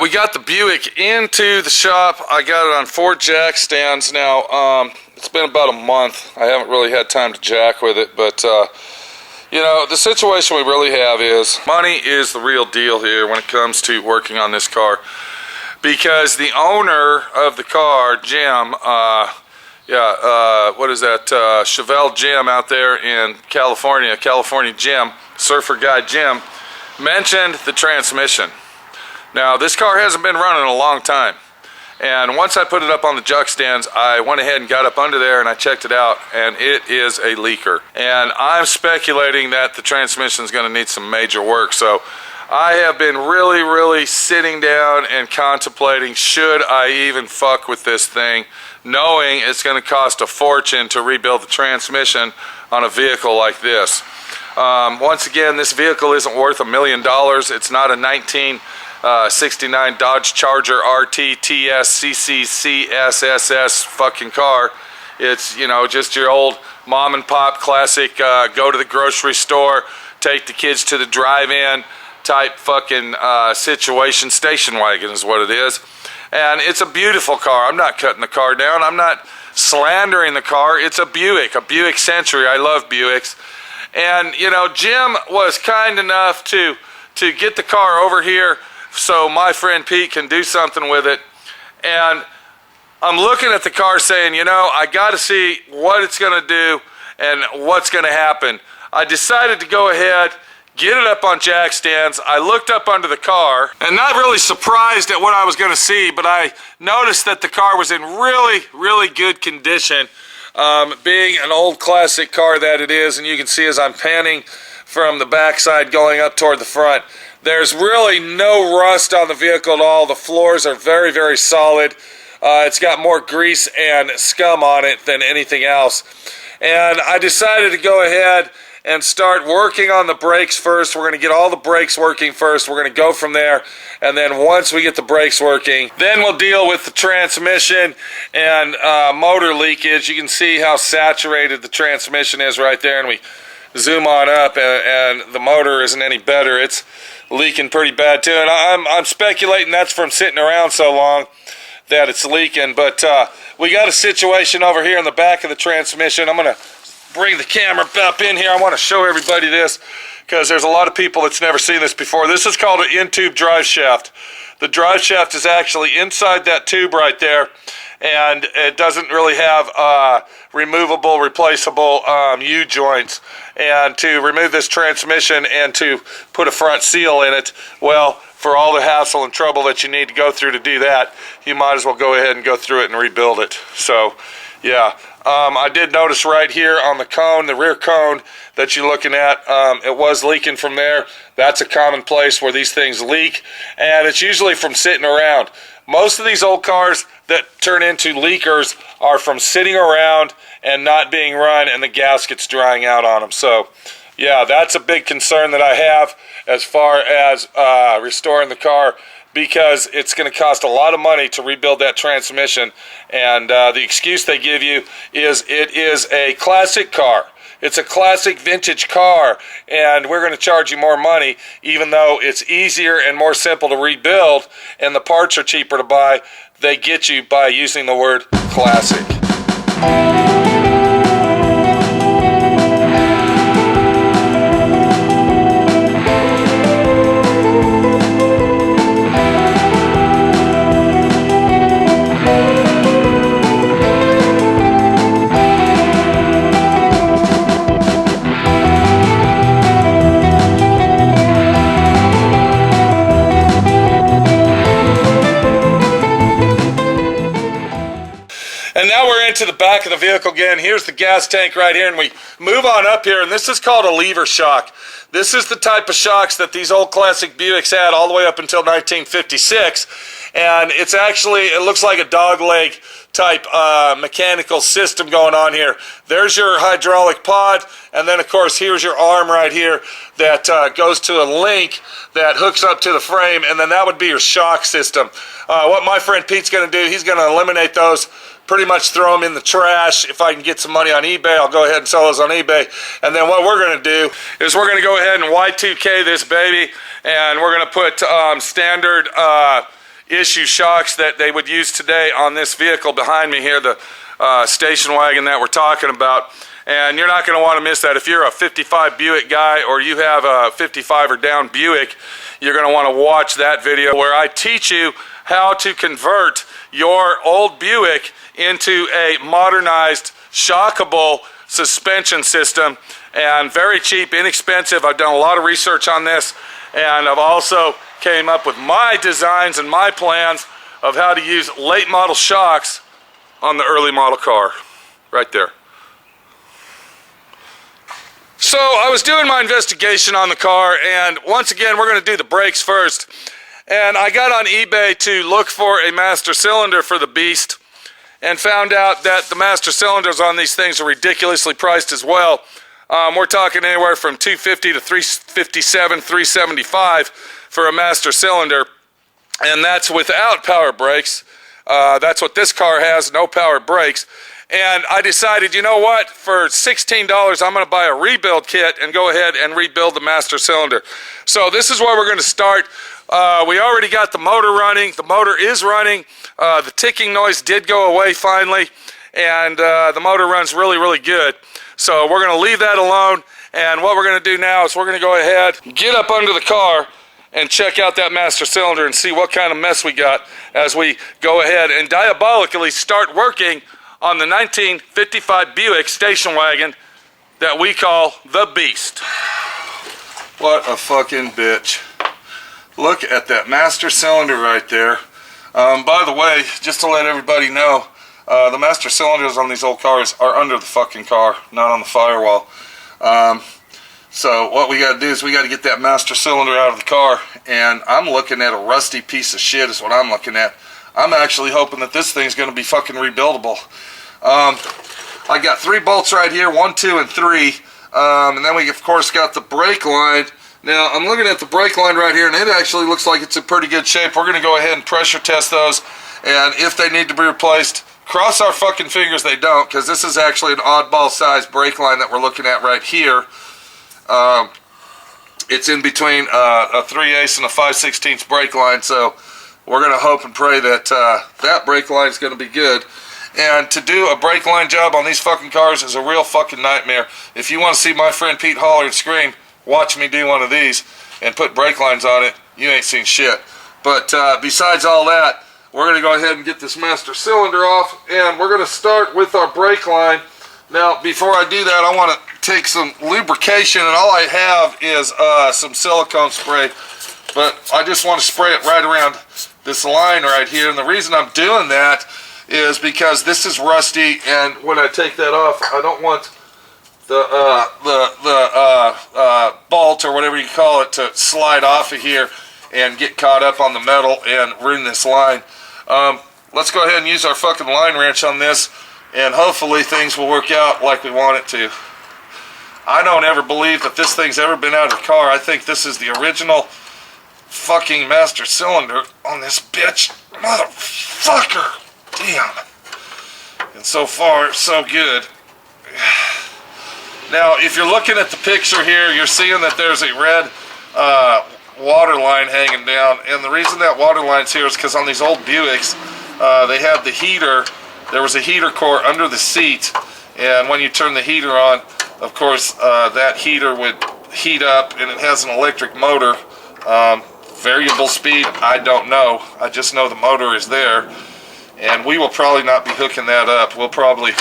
we got the Buick into the shop. I got it on 4 jack stands now. It's been about a month. I haven't really had time to jack with it, but you know, the situation we really have is money is the real deal here when it comes to working on this car, because the owner of the car, Jim, what is that, Chevelle Jim out there in California, Jim, surfer guy Jim, mentioned the transmission. Now, this car hasn't been running in a long time, and once I put it up on the jack stands, I went ahead and got up under there and I checked it out, and it is a leaker. And I'm speculating that the transmission is going to need some major work, so I have been really sitting down and contemplating, should I even fuck with this thing, knowing it's going to cost a fortune to rebuild the transmission on a vehicle like this. Once again, this vehicle isn't worth $1 million. It's not a 1969 Dodge Charger RT TS CCCSSS fucking car. It's, you know, just your old mom and pop classic, go to the grocery store, take the kids to the drive-in type fucking situation. Station wagon is what it is. And it's a beautiful car. I'm not cutting the car down. I'm not slandering the car. It's a Buick Century. I love Buicks. And, you know, Jim was kind enough to get the car over here so my friend Pete can do something with it. And I'm looking at the car saying, you know, I got to see what it's going to do and what's going to happen. I decided to go ahead, get it up on jack stands. I looked up under the car, and not really surprised at what I was going to see, but I noticed that the car was in really good condition, being an old classic car that it is. And you can see as I'm panning from the backside going up toward the front, there's really no rust on the vehicle at all. The floors are very solid. It's got more grease and scum on it than anything else. And I decided to go ahead and start working on the brakes first. We're going to get all the brakes working first. We're going to go from there. And then once we get the brakes working, then we'll deal with the transmission and motor leakage. You can see how saturated the transmission is right there. And we zoom on up, and the motor isn't any better. It's leaking pretty bad too. And I'm speculating that's from sitting around so long that it's leaking. But we got a situation over here in the back of the transmission. I'm going to bring the camera up in here. I want to show everybody this because there's a lot of people that's never seen this before. This is called an in-tube drive shaft. The drive shaft is actually inside that tube right there, and it doesn't really have removable, replaceable U-joints. And to remove this transmission and to put a front seal in it, well, for all the hassle and trouble that you need to go through to do that, you might as well go ahead and go through it and rebuild it. So, yeah. I did notice right here on the cone, the rear cone that you're looking at, it was leaking from there. That's a common place where these things leak, and it's usually from sitting around. Most of these old cars that turn into leakers are from sitting around and not being run and the gaskets drying out on them. So, yeah, that's a big concern that I have as far as restoring the car, because it's going to cost a lot of money to rebuild that transmission. And the excuse they give you is it is a classic car. It's a classic vintage car, and we're going to charge you more money, even though it's easier and more simple to rebuild and the parts are cheaper to buy. They get you by using the word classic. And now we're into the back of the vehicle again. Here's the gas tank right here, and we move on up here, and this is called a lever shock. This is the type of shocks that these old classic Buicks had all the way up until 1956, and it's actually, it looks like a dog leg type mechanical system going on here. There's your hydraulic pod, and then of course here's your arm right here that goes to a link that hooks up to the frame, and then that would be your shock system. What my friend Pete's going to do, he's going to eliminate those, pretty much throw them in the trash. If I can get some money on eBay, I'll go ahead and sell those on eBay. And then what we're going to do is we're going to go ahead and Y2K this baby, and we're going to put standard issue shocks that they would use today on this vehicle behind me here, the station wagon that we're talking about. And you're not going to want to miss that. If you're a 55 Buick guy or you have a 55 or down Buick, you're going to want to watch that video where I teach you how to convert your old Buick into a modernized, shockable suspension system. And very cheap, inexpensive. I've done a lot of research on this, and I've also came up with my designs and my plans of how to use late model shocks on the early model car. Right there. So I was doing my investigation on the car, and once again we're going to do the brakes first. And I got on eBay to look for a master cylinder for the beast, and found out that the master cylinders on these things are ridiculously priced as well. We're talking anywhere from $250 to $357, $375 for a master cylinder, and that's without power brakes. That's what this car has, no power brakes. And I decided, you know what, for $16 I'm going to buy a rebuild kit and go ahead and rebuild the master cylinder. So this is where we're going to start. We already got the motor running. The motor is running. The ticking noise did go away finally, and the motor runs really, really good. So we're going to leave that alone, and what we're going to do now is we're going to go ahead, get up under the car, and check out that master cylinder and see what kind of mess we got as we go ahead and diabolically start working on the 1955 Buick station wagon that we call the Beast. What a fucking bitch. Look at that master cylinder right there. By the way, just to let everybody know, the master cylinders on these old cars are under the fucking car, not on the firewall. So what we got to do is we got to get that master cylinder out of the car, and I'm looking at a rusty piece of shit is what I'm looking at. I'm actually hoping that this thing's going to be fucking rebuildable. I got 3 bolts right here, 1, 2, and 3, and then we of course got the brake line. Now I'm looking at the brake line right here, and it actually looks like it's in pretty good shape. We're going to go ahead and pressure test those, and if they need to be replaced, cross our fucking fingers they don't, because this is actually an oddball size brake line that we're looking at right here. It's in between a 3/8 and a 5/16 brake line, so we're going to hope and pray that that brake line is going to be good. And to do a brake line job on these fucking cars is a real fucking nightmare. If you want to see my friend Pete holler and scream, watch me do one of these and put brake lines on it. You ain't seen shit. But besides all that, we're going to go ahead and get this master cylinder off, and we're going to start with our brake line. Now, before I do that, I want to take some lubrication, and all I have is some silicone spray, but I just want to spray it right around this line right here. And the reason I'm doing that is because this is rusty, and when I take that off, I don't want the bolt or whatever you call it to slide off of here and get caught up on the metal and ruin this line. Let's go ahead and use our fucking line wrench on this, and hopefully things will work out like we want it to. I don't ever believe that this thing's ever been out of the car. I think this is the original fucking master cylinder on this bitch. Motherfucker! Damn. And so far, so good. Now, if you're looking at the picture here, you're seeing that there's a red water line hanging down. And the reason that water line's here is because on these old Buicks, they had the heater. There was a heater core under the seat. And when you turn the heater on, of course, that heater would heat up, and it has an electric motor. Variable speed, I don't know. I just know the motor is there. And we will probably not be hooking that up. We'll probably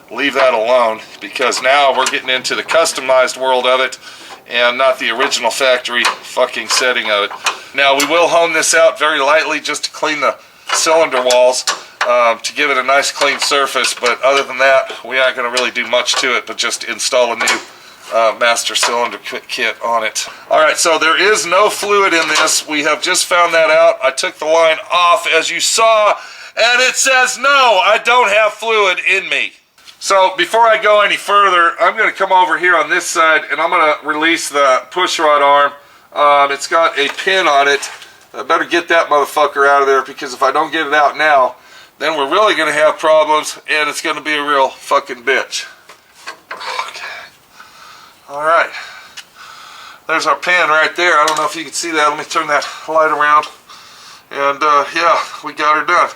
leave that alone, because now we're getting into the customized world of it and not the original factory fucking setting of it. Now, we will hone this out very lightly just to clean the cylinder walls, to give it a nice clean surface, but other than that, we aren't going to really do much to it but just install a new master cylinder kit on it. Alright, so there is no fluid in this. We have just found that out. I took the line off, as you saw, and it says no, I don't have fluid in me. So before I go any further, I'm going to come over here on this side, and I'm going to release the push rod arm. It's got a pin on it. I better get that motherfucker out of there, because if I don't get it out now, then we're really going to have problems, and it's going to be a real fucking bitch. Okay. Alright. There's our pin right there. I don't know if you can see that. Let me turn that light around. And yeah, we got her done.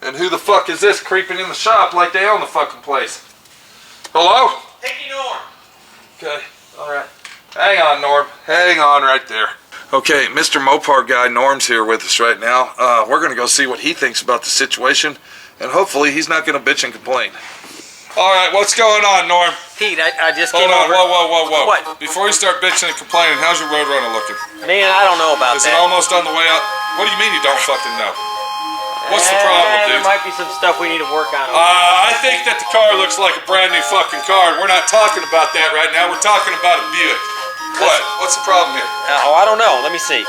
And who the fuck is this creeping in the shop like they own the fucking place? Hello? Hickey Norm. Okay, alright. Hang on, Norm. Hang on right there. Okay, Mr. Mopar guy Norm's here with us right now. We're gonna go see what he thinks about the situation, and hopefully he's not gonna bitch and complain. Alright, what's going on, Norm? Pete, I just Hold came on, over. whoa. What? Before you start bitching and complaining, how's your Roadrunner looking? Man, I don't know about Is that. it almost on the way out? What do you mean you don't fucking know? What's the problem, dude? There might be some stuff we need to work on. I think that the car looks like a brand new fucking car, and we're not talking about that right now. We're talking about a Buick. What? What's the problem here? Oh, I don't know. Let me see.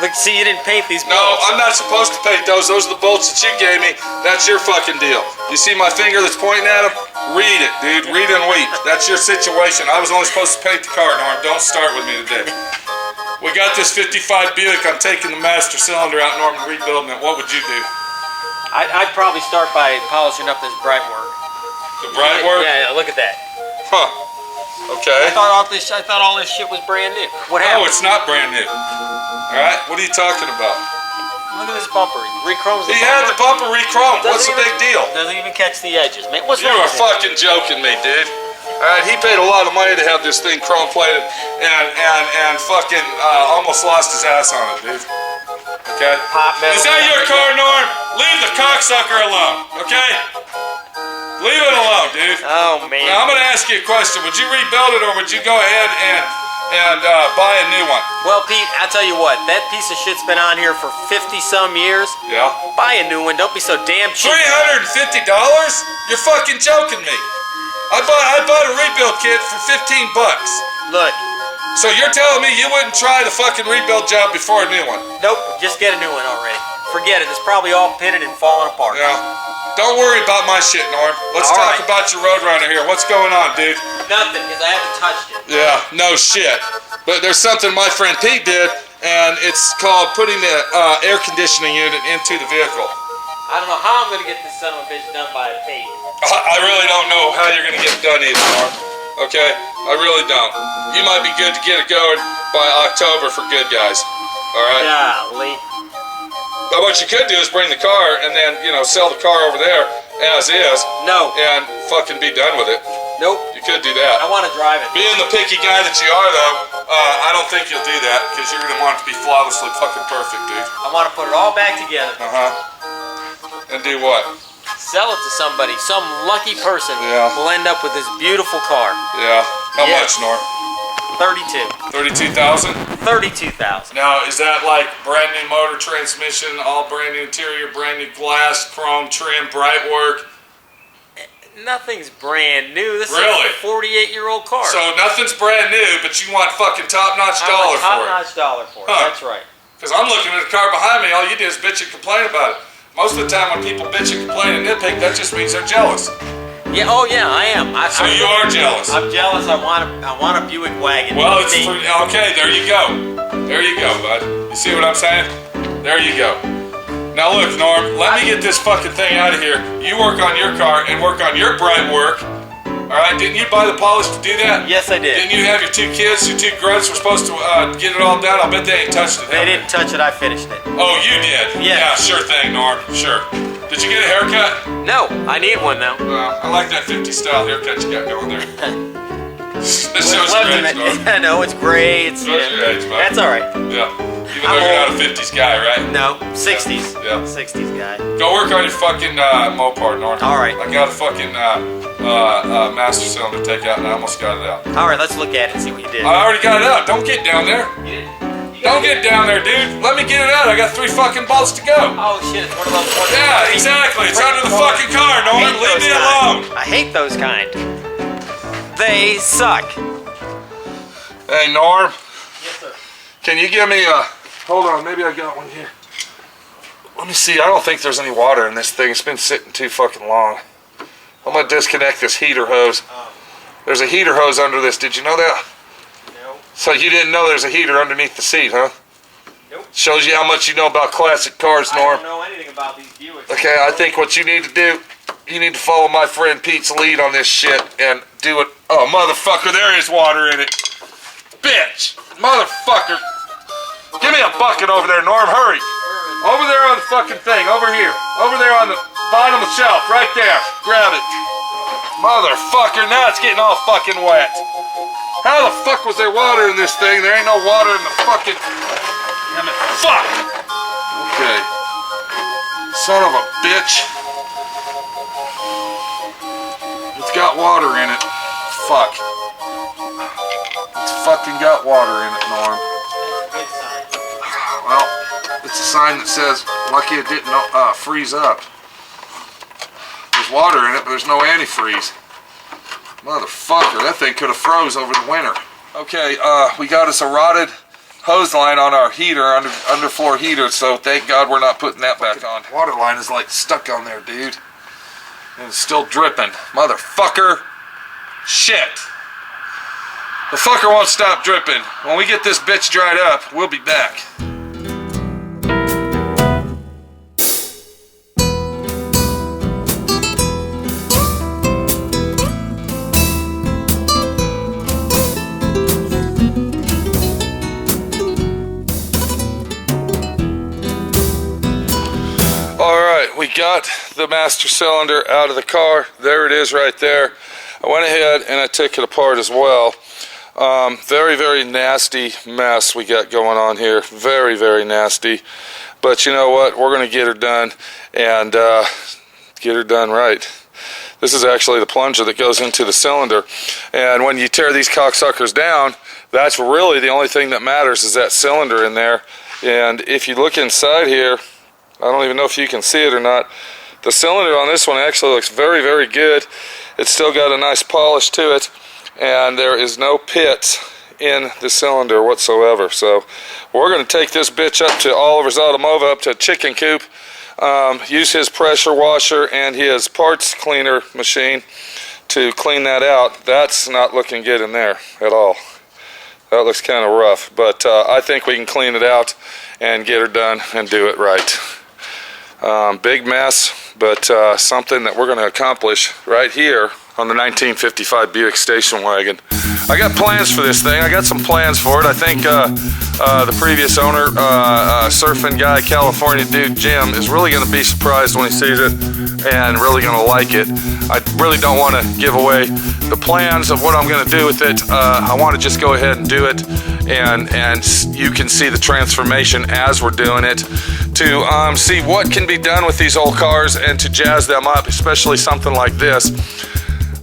Look, see, you didn't paint these bolts. No, I'm not supposed to paint those. Those are the bolts that you gave me. That's your fucking deal. You see my finger that's pointing at them? Read it, dude. Read and weep. That's your situation. I was only supposed to paint the car, Norm. Don't start with me today. We got this 55 Buick. I'm taking the master cylinder out, Norm, and rebuilding it. What would you do? I'd probably start by polishing up this bright work. The bright work? Yeah, look at that. Huh. Okay. I thought all this shit was brand new. What happened? No, it's not brand new. Alright, what are you talking about? Look at this bumper. Re-chromes the He had the bumper re-chromed. What's the big deal? Doesn't even catch the edges, man. What's You wrong are with it? fucking joking me, dude. Alright, he paid a lot of money to have this thing chrome plated and fucking almost lost his ass on it, dude. Okay? Pop metal. Is that your car, Norm? Leave the cocksucker alone, okay? Leave it alone, dude. Oh, man. Now, I'm gonna ask you a question. Would you rebuild it or would you go ahead and buy a new one? Well, Pete, I'll tell you what. That piece of shit's been on here for 50-some years. Yeah. Buy a new one. Don't be so damn cheap. $350? You're fucking joking me. I bought a rebuild kit for 15 bucks. Look. So you're telling me you wouldn't try the fucking rebuild job before a new one? Nope. Just get a new one already. Forget it. It's probably all pitted and falling apart. Yeah. Don't worry about my shit, Norm. Let's All talk right. about your Roadrunner here. What's going on, dude? Nothing, because I haven't touched it. Yeah, no shit. But there's something my friend Pete did, and it's called putting the air conditioning unit into the vehicle. I don't know how I'm going to get this son of a bitch done by a Pete. I really don't know how you're going to get it done either, Norm. Okay? I really don't. You might be good to get it going by October for good guys. Alright? Golly. But what you could do is bring the car and then, you know, sell the car over there as is. No. And fucking be done with it. Nope. You could do that. I want to drive it. Being the picky guy that you are, though, I don't think you'll do that because you're going to want it to be flawlessly fucking perfect, dude. I want to put it all back together. Uh-huh. And do what? Sell it to somebody. Some lucky person Yeah. will end up with this beautiful car. Yeah. How Yes. much, Norm? 32. 32,000? 32,000. Now, is that like brand new motor transmission, all brand new interior, brand new glass, chrome trim, bright work? Nothing's brand new. This Really? is a 48-year-old car. So nothing's brand new, but you want fucking top-notch dollar for it. Top-notch dollar for it. Huh. That's right. Because I'm looking at the car behind me, all you do is bitch and complain about it. Most of the time when people bitch and complain and nitpick, that just means they're jealous. Yeah. Oh yeah, I am. So you are jealous. I'm jealous. I want a Buick wagon. Well, it's Me. okay. There you go. There you go, bud. You see what I'm saying? There you go. Now look, Norm. Let me get this fucking thing out of here. You work on your car and work on your bright work. All right? Didn't you buy the polish to do that? Yes, I did. Didn't you have your two kids? Your two grunts were supposed to get it all done. I'll bet they ain't touched it. They didn't touch it. I finished it. Oh, you did? Yeah. Yeah, sure thing, Norm. Sure. Did you get a haircut? No, I need one though. I like that 50s style haircut you got going there. This shows your age, Norm. I know it's gray. It's Shows your age, bud. That's all right. Yeah. Even though you're not a 50s guy, right? No, 60s. Yeah. 60s guy. Go work on your fucking Mopar, Norm. All right. I got a fucking master cylinder to take out, and I almost got it out. All right, let's look at it and see what you did. I already got it out. Don't get down there. Don't get down there, dude. Let me get it out. I got 3 fucking bolts to go. Oh shit! It's one of those ones. Yeah, exactly. It's under the fucking car, Norm. Leave me alone. I hate those kind. They suck. Hey, Norm. Yes, sir. Can you give me a... Hold on, maybe I got one here. Let me see. I don't think there's any water in this thing. It's been sitting too fucking long. I'm gonna disconnect this heater hose. There's a heater hose under this. Did you know that? No. So you didn't know there's a heater underneath the seat, huh? Nope. Shows you how much you know about classic cars, I Norm. don't know anything about these Buicks. Okay, I think what you need to do, you need to follow my friend Pete's lead on this shit and do it. Oh, motherfucker, there is water in it. Bitch! Motherfucker! Give me a bucket over there, Norm, hurry! Over there on the fucking thing, over here. Over there on the bottom of the shelf, right there. Grab it. Motherfucker, now it's getting all fucking wet. How the fuck was there water in this thing? There ain't no water in the fucking... Damn it. Fuck! Okay. Son of a bitch. It's got water in it. Fuck. It's fucking got water in it, Norm. Well, it's a sign that says, lucky it didn't freeze up. There's water in it, but there's no antifreeze. Motherfucker, that thing could have froze over the winter. Okay, we got us a rotted hose line on our heater, underfloor heater, so thank God we're not putting that back on. Water line is like stuck on there, dude. And it's still dripping. Motherfucker. Shit. The fucker won't stop dripping. When we get this bitch dried up, we'll be back. We got the master cylinder out of the car. There it is right there. I went ahead and I took it apart as well. Very, very nasty mess we got going on here. Very, very nasty. But you know what? We're going to get her done and get her done right. This is actually the plunger that goes into the cylinder. And when you tear these cocksuckers down, that's really the only thing that matters is that cylinder in there. And if you look inside here, I don't even know if you can see it or not. The cylinder on this one actually looks very, very good. It's still got a nice polish to it, and there is no pits in the cylinder whatsoever. So we're going to take this bitch up to Oliver's Automotive, up to Chicken Coop, use his pressure washer and his parts cleaner machine to clean that out. That's not looking good in there at all. That looks kind of rough, but I think we can clean it out and get her done and do it right. Big mess, but something that we're going to accomplish right here on the 1955 Buick station wagon. I got plans for this thing. I got some plans for it. I think the previous owner, surfing guy, California dude Jim, is really going to be surprised when he sees it and really going to like it. I really don't want to give away the plans of what I'm going to do with it. I want to just go ahead and do it, and you can see the transformation as we're doing it to see what can be done with these old cars and to jazz them up, especially something like this.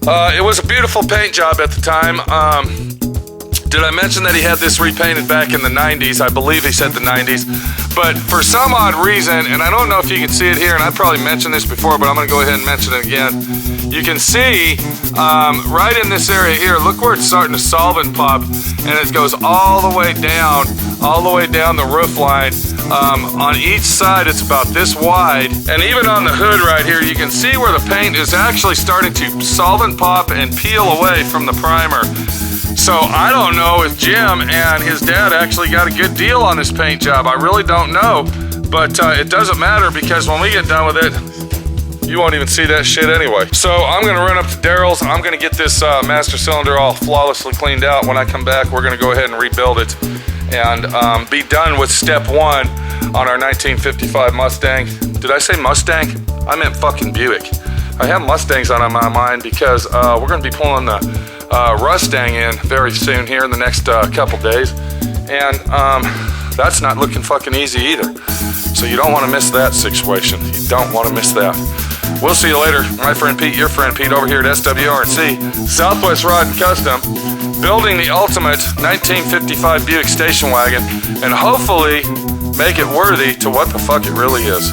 It was a beautiful paint job at the time. Did I mention that he had this repainted back in the 90s? I believe he said the 90s. But for some odd reason, and I don't know if you can see it here, and I probably mentioned this before, but I'm going to go ahead and mention it again. You can see right in this area here, look where it's starting to solvent pop, and it goes all the way down the roof line. On each side, it's about this wide, and even on the hood right here, you can see where the paint is actually starting to solvent pop and peel away from the primer. So I don't know if Jim and his dad actually got a good deal on this paint job. I really don't know, but it doesn't matter because when we get done with it, you won't even see that shit anyway. So I'm gonna run up to Daryl's. I'm gonna get this master cylinder all flawlessly cleaned out. When I come back, we're gonna go ahead and rebuild it and be done with step one on our 1955 Mustang. Did I say Mustang? I meant fucking Buick. I have Mustangs on my mind because we're gonna be pulling the Mustang in very soon here in the next couple days, and that's not looking fucking easy either. So you don't want to miss that situation. You don't want to miss that. We'll see you later. My friend Pete, your friend Pete, over here at SWRC, Southwest Rod and Custom, building the ultimate 1955 Buick station wagon, and hopefully make it worthy to what the fuck it really is.